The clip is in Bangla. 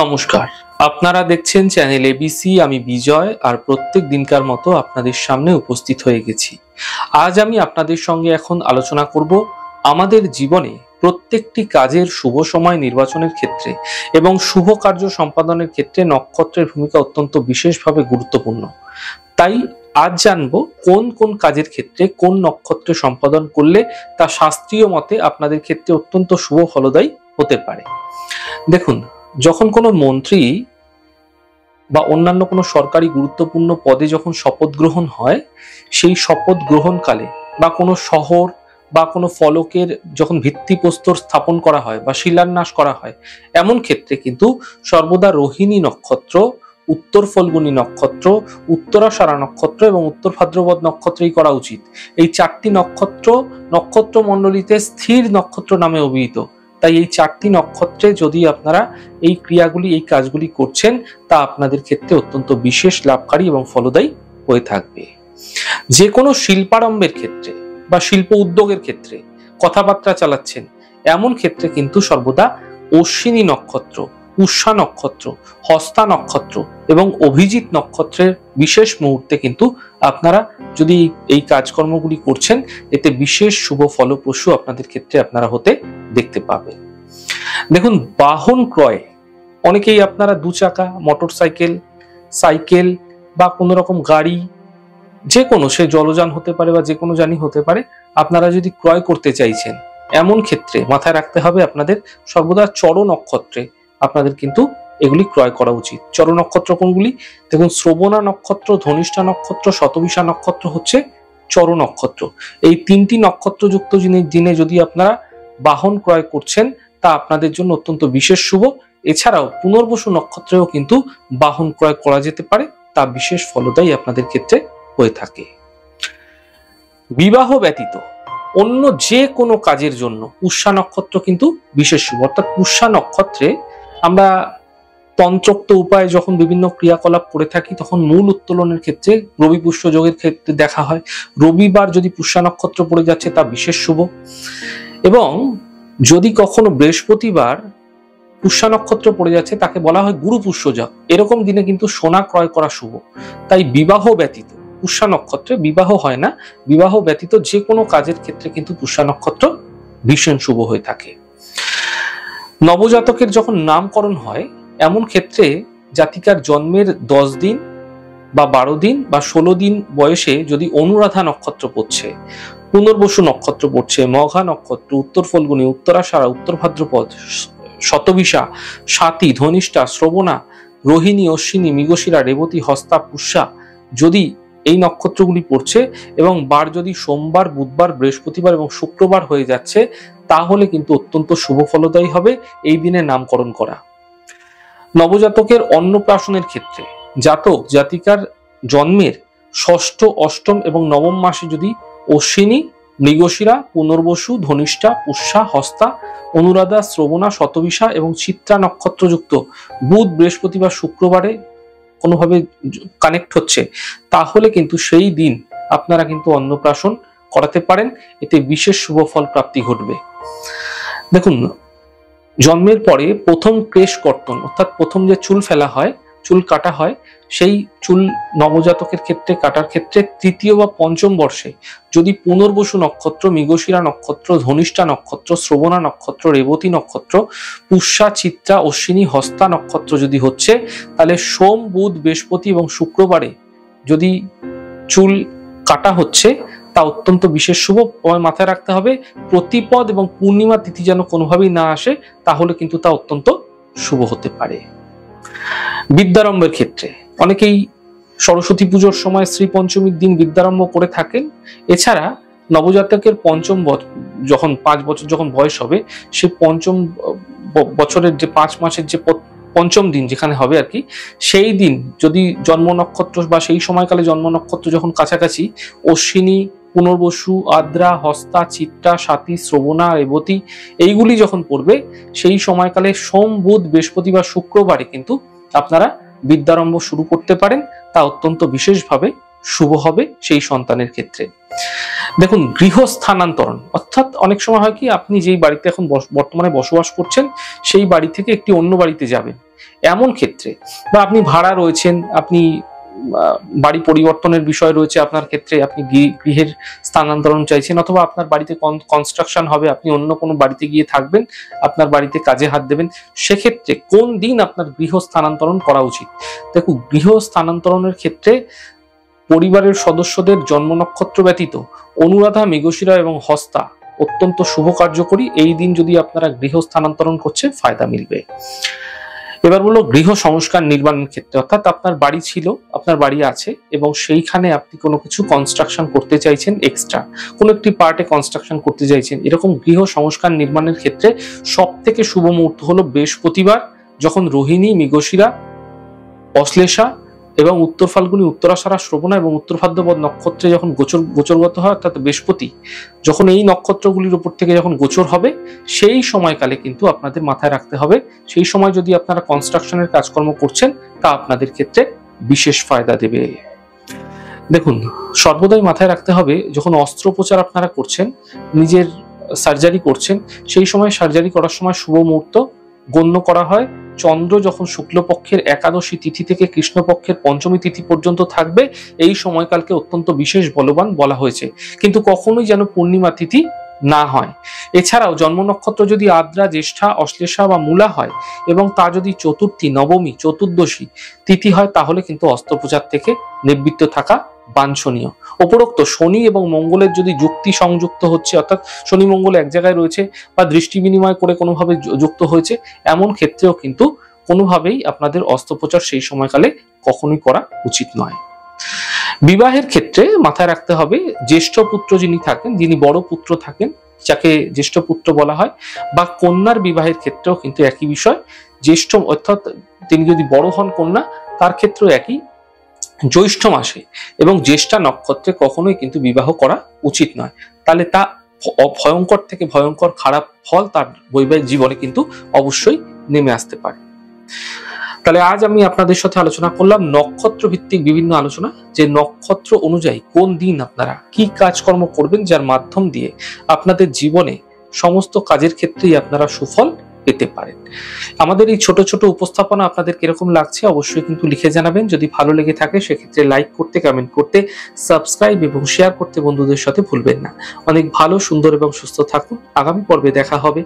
নমস্কার, আপনারা দেখছেন চ্যানেল এবিসি। আমি বিজয়, আর প্রত্যেক দিনকার মতো আপনাদের সামনে উপস্থিত হয়ে গেছি। আজ আমি আপনাদের সঙ্গে এখন আলোচনা করব আমাদের জীবনে প্রত্যেকটি কাজের শুভ সময় নির্বাচনের ক্ষেত্রে এবং শুভ কার্য সম্পাদনের ক্ষেত্রে নক্ষত্রের ভূমিকা অত্যন্ত বিশেষভাবে গুরুত্বপূর্ণ। তাই আজ জানবো কোন কোন কাজের ক্ষেত্রে কোন নক্ষত্রে সম্পাদন করলে তা শাস্ত্রীয় মতে আপনাদের ক্ষেত্রে অত্যন্ত শুভ ফলদায়ী হতে পারে। দেখুন, যখন কোনো মন্ত্রী বা অন্যান্য কোনো সরকারি গুরুত্বপূর্ণ পদে যখন শপথ গ্রহণ হয়, সেই শপথ গ্রহণকালে বা কোনো শহর বা কোনো ফলকের যখন ভিত্তিপ্রস্তর স্থাপন করা হয় বা শিলান্যাস করা হয়, এমন ক্ষেত্রে কিন্তু সর্বদা রোহিণী নক্ষত্র, উত্তর ফল্গুনী নক্ষত্র, উত্তরাষাঢ়া নক্ষত্র এবং উত্তর ভাদ্রপদ নক্ষত্রেই করা উচিত। এই চারটি নক্ষত্র মণ্ডলীতে স্থির নক্ষত্র নামে অভিহিত। তাই এই চারটি নক্ষত্রে যদি আপনারা এই ক্রিয়াগুলি, এই কাজগুলি করছেন, তা আপনাদের ক্ষেত্রে অত্যন্ত বিশেষ লাভকারী এবং ফলদায়ী হয়ে থাকবে। যে কোনো শিল্পারম্ভের ক্ষেত্রে বা শিল্প উদ্যোগের ক্ষেত্রে কথাবার্তা চালাচ্ছেন, এমন ক্ষেত্রে কিন্তু সর্বদা অশ্বিনী নক্ষত্র, পুষ্যা নক্ষত্র, হস্তা নক্ষত্র এবং অভিজিৎ নক্ষত্রের বিশেষ মুহূর্তে কিন্তু আপনারা যদি এই কাজকর্মগুলি করছেন, এতে বিশেষ শুভ ফলপ্রসূ আপনাদের ক্ষেত্রে আপনারা হতে দেখতে পাবেন। দেখুন, বাহন ক্রয়, অনেকেই আপনারা দু চাকা, মোটর সাইকেল, সাইকেল বা কোনো রকম গাড়ি, যে কোনো, সে জলযান হতে পারে বা যে কোনো যানই হতে পারে, আপনারা যদি ক্রয় করতে চাইছেন, এমন ক্ষেত্রে মাথায় রাখতে হবে আপনাদের সর্বদা চর নক্ষত্রে আপনাদের কিন্তু এগুলি ক্রয় করা উচিত। চর নক্ষত্র কোনগুলি? দেখুন, শ্রবণা নক্ষত্র, ধনিষ্ঠা নক্ষত্র, শতবিশা নক্ষত্র হচ্ছে চর নক্ষত্র। এই তিনটি নক্ষত্রযুক্ত দিনে যদি আপনারা বাহন ক্রয় করছেন, তা আপনাদের জন্য অত্যন্ত বিশেষ শুভ। এছাড়াও পুনর্বসু নক্ষত্রেও কিন্তু বাহন ক্রয় করা যেতে পারে, তা বিশেষ ফলদায়ী আপনাদের ক্ষেত্রে হয়ে থাকে। বিবাহ ব্যতীত অন্য যে কোনো কাজের জন্য পুষ্যা নক্ষত্র কিন্তু বিশেষ শুভ। অর্থাৎ পুষ্যা নক্ষত্রে আমরা তন্ত্রোক্ত উপায়ে যখন বিভিন্ন ক্রিয়াকলাপ করে থাকি, তখন মূল উত্তোলনের ক্ষেত্রে রবি পুষ্য যোগের ক্ষেত্রে দেখা হয়। রবিবার যদি পুষ্যা নক্ষত্র পড়ে যাচ্ছে, তা বিশেষ শুভ। এবং যদি কখনো বৃহস্পতিবার পুষ্যা নক্ষত্র পড়ে যাচ্ছে, তাকে বলা হয় গুরু পুষ্য যোগ। এরকম দিনে কিন্তু সোনা ক্রয় করা শুভ। তাই বিবাহ ব্যতীত, পুষ্যা নক্ষত্রে বিবাহ হয় না, বিবাহ ব্যতীত যে কোনো কাজের ক্ষেত্রে কিন্তু পুষ্যা নক্ষত্র ভীষণ শুভ হয়ে থাকে। নবজাতকের যখন নামকরণ হয়, এমন ক্ষেত্রে জাতিকার জন্মের 10 দিন বা 12 দিন বা 16 দিন বয়সে যদি অনুরাধা নক্ষত্র পড়ছে, পুনর্বসু নক্ষত্র পড়ছে, মঘা নক্ষত্র, উত্তর ফল্গুনী, উত্তরাষাঢ়া, উত্তর ভাদ্রপদ, শতবিশা, স্বাতী, ধনিষ্ঠা, শ্রবণা, রোহিণী, অশ্বিনী, মৃগশিরা, রেবতী, হস্তা, পুষ্যা যদি এই নক্ষত্রগুলি পড়ছে এবং বার যদি সোমবার, বুধবার, বৃহস্পতিবার এবং শুক্রবার হয়ে যাচ্ছে, তাহলে কিন্তু অত্যন্ত শুভ ফলদায়ী হবে এই দিনে নামকরণ করা। নবজাতকের অন্নপ্রাশনের ক্ষেত্রে জাতক জাতিকার জন্মের 6ষ্ঠ, 8ম এবং 9ম মাসে যদি অশ্বিনী, মৃগশিরা, পুনর্বসু, ধনিষ্ঠা, পুষ্যা, হস্তা, অনুরাধা, শ্রবণা, শতবিশা এবং চিত্রা নক্ষত্রযুক্ত বুধ, বৃহস্পতি বা শুক্রবারে কোনোভাবে কানেক্ট হচ্ছে, তাহলে কিন্তু সেই দিন আপনারা কিন্তু অন্নপ্রাশন করাতে পারেন। এতে বিশেষ শুভ ফল প্রাপ্তি ঘটবে। দেখুন, জন্মের পরে প্রথম কেশ কর্তন, অর্থাৎ প্রথম যে চুল ফেলা হয়, চুল কাটা হয়, সেই চুল নবজাতকের ক্ষেত্রে কাটার ক্ষেত্রে 3য় বা 5ম বর্ষে যদি পুনর্বসু নক্ষত্র, মৃগশিরা নক্ষত্র, ধনিষ্ঠা নক্ষত্র, শ্রবণা নক্ষত্র, রেবতী নক্ষত্র, পুষ্যা, চিত্রা, অশ্বিনী, হস্তা নক্ষত্র যদি হচ্ছে, তাহলে সোম, বুধ, বৃহস্পতি এবং শুক্রবারে যদি চুল কাটা হচ্ছে, তা অত্যন্ত বিশেষ শুভ। মাথায় রাখতে হবে প্রতিপদ এবং পূর্ণিমা তিথি যেন কোনোভাবেই না আসে, তাহলে কিন্তু তা অত্যন্ত শুভ হতে পারে। বিদ্যারম্ভের ক্ষেত্রে অনেকেই সরস্বতী পুজোর সময় শ্রী পঞ্চমীর দিন বিদ্যারম্ভ করে থাকেন। এছাড়া নবজাতকের 5ম যখন 5 বছর যখন বয়স হবে, সে 5ম বছরের যে 5 মাসের যে 5ম দিন যেখানে হবে আর কি, সেই দিন যদি জন্ম নক্ষত্র বা সেই সময়কালে জন্ম নক্ষত্র যখন কাছাকাছি অশ্বিনী, পুনর্বসু, আদ্রা, হস্তা, চিত্রা, স্বাতী, শ্রবণা, রেবতী এইগুলি যখন পড়বে, সেই সময়কালে সোম, বুধ, বৃহস্পতি বা শুক্রবারে কিন্তু আপনারা বিদ্যারম্ভ শুরু করতে পারেন, তা অত্যন্ত বিশেষভাবে শুভ হবে সেই সন্তানের ক্ষেত্রে। দেখুন, গৃহ স্থানান্তরণ অর্থাৎ অনেক সময় হয় কি, আপনি যেই বাড়িতে এখন বর্তমানে বসবাস করছেন সেই বাড়ি থেকে একটি অন্য বাড়িতে যাবেন, এমন ক্ষেত্রে, বা আপনি ভাড়া রয়েছেন, আপনি বাড়ি পরিবর্তনের বিষয় রয়েছে আপনার ক্ষেত্রে, আপনি গৃহের স্থানান্তরণ চাইছেন, অথবা আপনার বাড়িতে কনস্ট্রাকশন হবে, আপনি অন্য কোনো বাড়িতে গিয়ে থাকবেন, আপনার বাড়িতে কাজে হাত দেবেন, সেক্ষেত্রে কোন দিন আপনার গৃহ স্থানান্তরণ করা উচিত? দেখুন, গৃহ স্থানান্তরণের ক্ষেত্রে পরিবারের সদস্যদের জন্ম নক্ষত্র ব্যতীত অনুরাধা, মৃগশিরা এবং হস্তা অত্যন্ত শুভ কার্যকরী। এই দিন যদি আপনারা গৃহ স্থানান্তরণ করছে, ফায়দা মিলবে। এবার বললো গৃহ সংস্কার নির্মাণের ক্ষেত্রে, অর্থাৎ আপনার বাড়ি ছিল, আপনার বাড়ি আছে এবং সেইখানে আপনি কোনো কিছু কনস্ট্রাকশন করতে চাইছেন, এক্সট্রা কোনো একটি পার্টে কনস্ট্রাকশন করতে চাইছেন, এরকম গৃহ সংস্কার নির্মাণের ক্ষেত্রে সব থেকে শুভ মুহূর্ত হলো বৃহস্পতিবার, যখন রোহিণী, মৃগশিরা, অশ্লেষা এবং উত্তর ফাল্গুনী, উত্তরাষাঢ়া, শ্রবণা এবং উত্তর ভাদ্রপদ নক্ষত্রে যখন গোচরগত হয়, অর্থাৎ বৃহস্পতি যখন এই নক্ষত্রগুলির উপর থেকে যখন গোচর হবে, সেই সময়কালে কিন্তু আপনাদের মাথায় রাখতে হবে, সেই সময় যদি আপনারা কনস্ট্রাকশনের কাজকর্ম করছেন, তা আপনাদের ক্ষেত্রে বিশেষ ফায়দা দেবে। দেখুন, সর্বদাই মাথায় রাখতে হবে, যখন অস্ত্রোপচার আপনারা করছেন, নিজের সার্জারি করছেন, সেই সময় সার্জারি করার সময় শুভ মুহূর্ত গণ্য করা হয় চন্দ্র যখন শুক্লপক্ষের একাদশী তিথি থেকে কৃষ্ণপক্ষের পঞ্চমী তিথি পর্যন্ত থাকবে, এই সময়কালকে অত্যন্ত বিশেষ বলবান বলা হয়েছে, কিন্তু কখনোই যেন পূর্ণিমা তিথি না হয়। এছাড়াও জন্ম নক্ষত্র যদি আদ্রা, জ্যেষ্ঠা, অশ্লেষা বা মূলা হয় এবং তা যদি চতুর্থী, নবমী, চতুর্দশী তিথি হয়, তাহলে কিন্তু অস্ত্রোপচার থেকে নিবৃত্ত থাকা বাঞ্ছনীয়। উপরোক্ত শনি এবং মঙ্গলের যদি যুক্তি সংযুক্ত হচ্ছে, অর্থাৎ শনি মঙ্গল এক জায়গায় রয়েছে বা দৃষ্টি বিনিময় করে কোনোভাবে যুক্ত হয়েছে, এমন ক্ষেত্রেও কিন্তু কোনোভাবেই আপনাদের অস্ত্রোপচার সেই সময়কালে কখনোই করা উচিত নয়। বিবাহের ক্ষেত্রে মাথায় রাখতে হবে, জ্যেষ্ঠ পুত্র যিনি থাকেন, যিনি বড় পুত্র থাকেন, যাকে জ্যেষ্ঠ পুত্র বলা হয়, বা কন্যার বিবাহের ক্ষেত্রেও কিন্তু একই বিষয়, জ্যেষ্ঠ অর্থাৎ তিনি যদি বড় হন কন্যা, তার ক্ষেত্রেও একই, জ্যৈষ্ঠ মাসে এবং জ্যেষ্ঠা নক্ষত্রে কখনোই কিন্তু বিবাহ করা উচিত নয়, তাহলে তা ভয়ঙ্কর থেকে ভয়ঙ্কর খারাপ ফল তার বৈবাহিক জীবনে কিন্তু অবশ্যই নেমে আসতে পারে। তাহলে আজ আমি আপনাদের সাথে আলোচনা করলাম নক্ষত্র ভিত্তিক বিভিন্ন আলোচনা, যে নক্ষত্র অনুযায়ী কোন দিন আপনারা কি কাজকর্ম করবেন, যার মাধ্যম দিয়ে আপনাদের জীবনে সমস্ত কাজের ক্ষেত্রেই আপনারা সুফল পেতে পারেন। আমাদের এই ছোট ছোট উপস্থাপনা আপনাদের কিরকম লাগছে অবশ্যই কিন্তু লিখে জানাবেন। যদি ভালো লেগে থাকে সেক্ষেত্রে লাইক করতে, কমেন্ট করতে, সাবস্ক্রাইব এবং শেয়ার করতে বন্ধুদের সাথে ভুলবেন না। অনেক ভালো, সুন্দর এবং সুস্থ থাকুন। আগামী পর্বে দেখা হবে।